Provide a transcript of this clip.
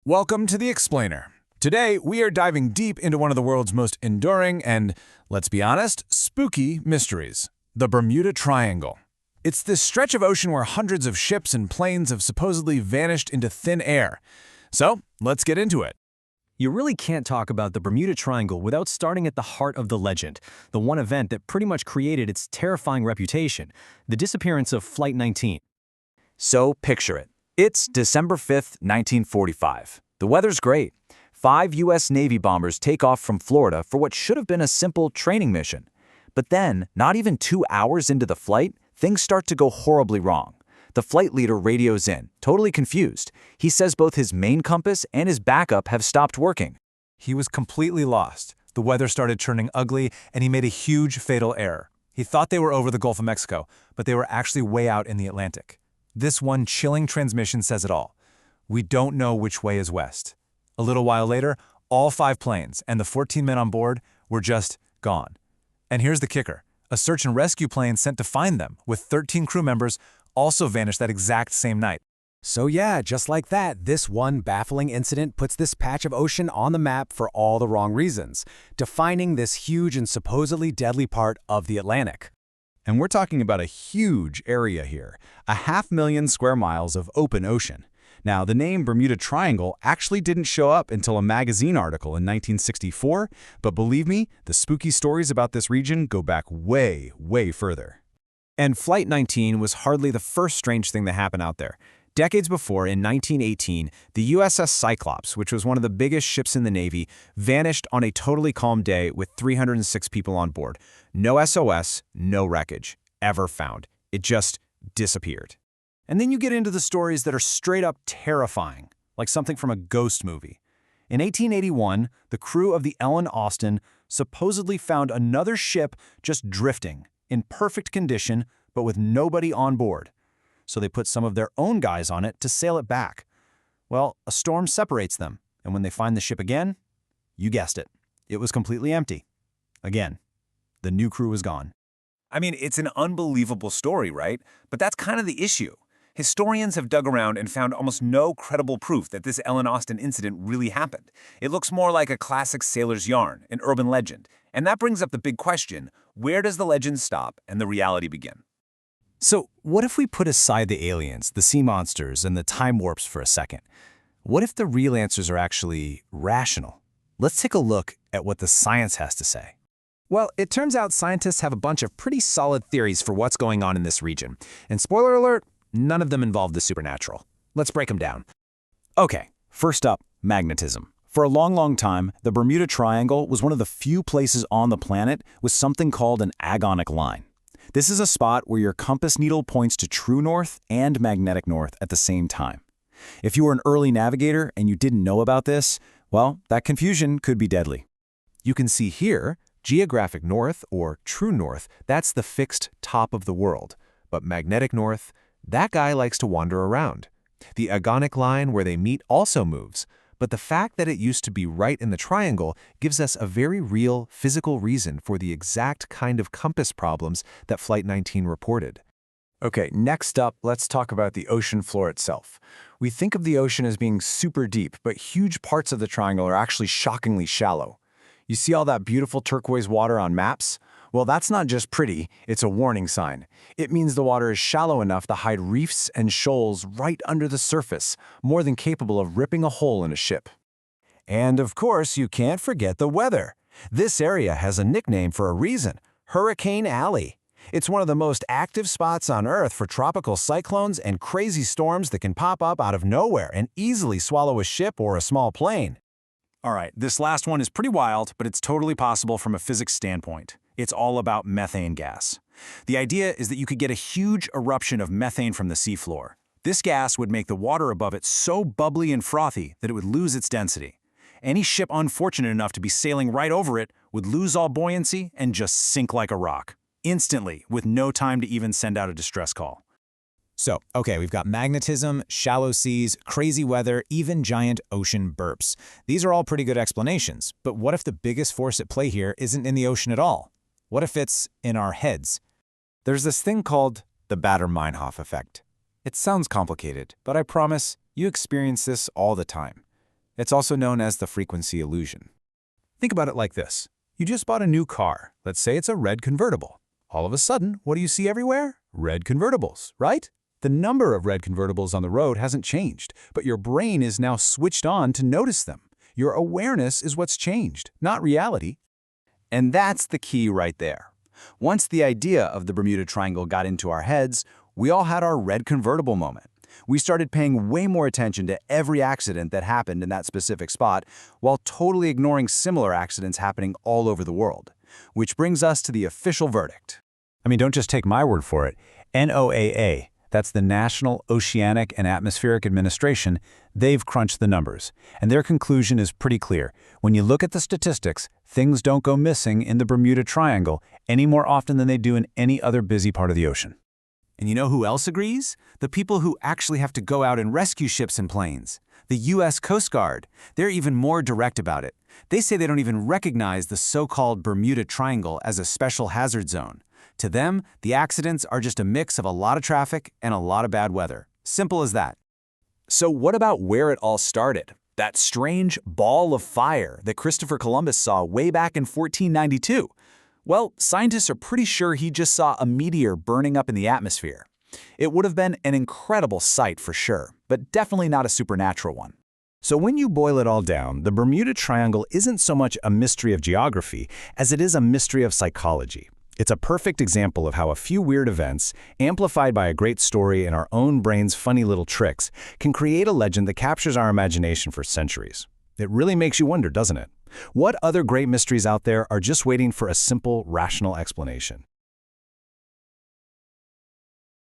Welcome to The Explainer. Today, we are diving deep into one of the world's most enduring and, let's be honest, spooky mysteries, the Bermuda Triangle. It's this stretch of ocean where hundreds of ships and planes have supposedly vanished into thin air. So, let's get into it. You really can't talk about the Bermuda Triangle without starting at the heart of the legend, the one event that pretty much created its terrifying reputation, the disappearance of Flight 19. So picture it. It's December 5th, 1945. The weather's great. 5 U.S. Navy bombers take off from Florida for what should have been a simple training mission. But then, not even 2 hours into the flight, things start to go horribly wrong. The flight leader radios in, totally confused. He says both his main compass and his backup have stopped working. He was completely lost. The weather started turning ugly, and he made a huge fatal error. He thought they were over the Gulf of Mexico, but they were actually way out in the Atlantic. This one chilling transmission says it all. We don't know which way is west. A little while later, all 5 planes and the 14 men on board were just gone. And here's the kicker. A search and rescue plane sent to find them, with 13 crew members, also vanished that exact same night. So yeah, just like that, this one baffling incident puts this patch of ocean on the map for all the wrong reasons, defining this huge and supposedly deadly part of the Atlantic. And we're talking about a huge area here, 500,000 square miles of open ocean. Now, the name Bermuda Triangle actually didn't show up until a magazine article in 1964, but believe me, the spooky stories about this region go back way, way further. And Flight 19 was hardly the first strange thing that happened out there. Decades before, in 1918, the USS Cyclops, which was one of the biggest ships in the Navy, vanished on a totally calm day with 306 people on board. No SOS, no wreckage, ever found. It just disappeared. And then you get into the stories that are straight up terrifying, like something from a ghost movie. In 1881, the crew of the Ellen Austin supposedly found another ship just drifting, in perfect condition, but with nobody on board. So they put some of their own guys on it to sail it back. Well, a storm separates them, and when they find the ship again, you guessed it, it was completely empty. Again, the new crew was gone. I mean, it's an unbelievable story, right? But that's kind of the issue. Historians have dug around and found almost no credible proof that this Ellen Austin incident really happened. It looks more like a classic sailor's yarn, an urban legend. And that brings up the big question, where does the legend stop and the reality begin? So what if we put aside the aliens, the sea monsters, and the time warps for a second? What if the real answers are actually rational? Let's take a look at what the science has to say. Well, it turns out scientists have a bunch of pretty solid theories for what's going on in this region. And spoiler alert, none of them involve the supernatural. Let's break them down. Okay, first up, magnetism. For a long time, the Bermuda Triangle was one of the few places on the planet with something called an agonic line. This is a spot where your compass needle points to true north and magnetic north at the same time. If you were an early navigator and you didn't know about this, well, that confusion could be deadly. You can see here, geographic north, or true north, that's the fixed top of the world. But magnetic north, that guy likes to wander around. The agonic line where they meet also moves, but the fact that it used to be right in the triangle gives us a very real physical reason for the exact kind of compass problems that Flight 19 reported. Okay, next up, let's talk about the ocean floor itself. We think of the ocean as being super deep, but huge parts of the triangle are actually shockingly shallow. You see all that beautiful turquoise water on maps? Well, that's not just pretty, it's a warning sign. It means the water is shallow enough to hide reefs and shoals right under the surface, more than capable of ripping a hole in a ship. And of course, you can't forget the weather. This area has a nickname for a reason, Hurricane Alley. It's one of the most active spots on Earth for tropical cyclones and crazy storms that can pop up out of nowhere and easily swallow a ship or a small plane. All right, this last one is pretty wild, but it's totally possible from a physics standpoint. It's all about methane gas. The idea is that you could get a huge eruption of methane from the seafloor. This gas would make the water above it so bubbly and frothy that it would lose its density. Any ship unfortunate enough to be sailing right over it would lose all buoyancy and just sink like a rock, instantly, with no time to even send out a distress call. So, okay, we've got magnetism, shallow seas, crazy weather, even giant ocean burps. These are all pretty good explanations, but what if the biggest force at play here isn't in the ocean at all? What if it's in our heads? There's this thing called the Baader-Meinhof effect. It sounds complicated, but I promise you experience this all the time. It's also known as the frequency illusion. Think about it like this. You just bought a new car. Let's say it's a red convertible. All of a sudden, what do you see everywhere? Red convertibles, right? The number of red convertibles on the road hasn't changed, but your brain is now switched on to notice them. Your awareness is what's changed, not reality. And that's the key right there. Once the idea of the Bermuda Triangle got into our heads, we all had our red convertible moment. We started paying way more attention to every accident that happened in that specific spot, while totally ignoring similar accidents happening all over the world. Which brings us to the official verdict. I mean, don't just take my word for it. NOAA, that's the National Oceanic and Atmospheric Administration, they've crunched the numbers. And their conclusion is pretty clear. When you look at the statistics, things don't go missing in the Bermuda Triangle any more often than they do in any other busy part of the ocean. And you know who else agrees? The people who actually have to go out and rescue ships and planes. The U.S. Coast Guard. They're even more direct about it. They say they don't even recognize the so-called Bermuda Triangle as a special hazard zone. To them, the accidents are just a mix of a lot of traffic and a lot of bad weather. Simple as that. So what about where it all started? That strange ball of fire that Christopher Columbus saw way back in 1492. Well, scientists are pretty sure he just saw a meteor burning up in the atmosphere. It would have been an incredible sight for sure, but definitely not a supernatural one. So when you boil it all down, the Bermuda Triangle isn't so much a mystery of geography as it is a mystery of psychology. It's a perfect example of how a few weird events, amplified by a great story and our own brain's funny little tricks, can create a legend that captures our imagination for centuries. It really makes you wonder, doesn't it? What other great mysteries out there are just waiting for a simple, rational explanation?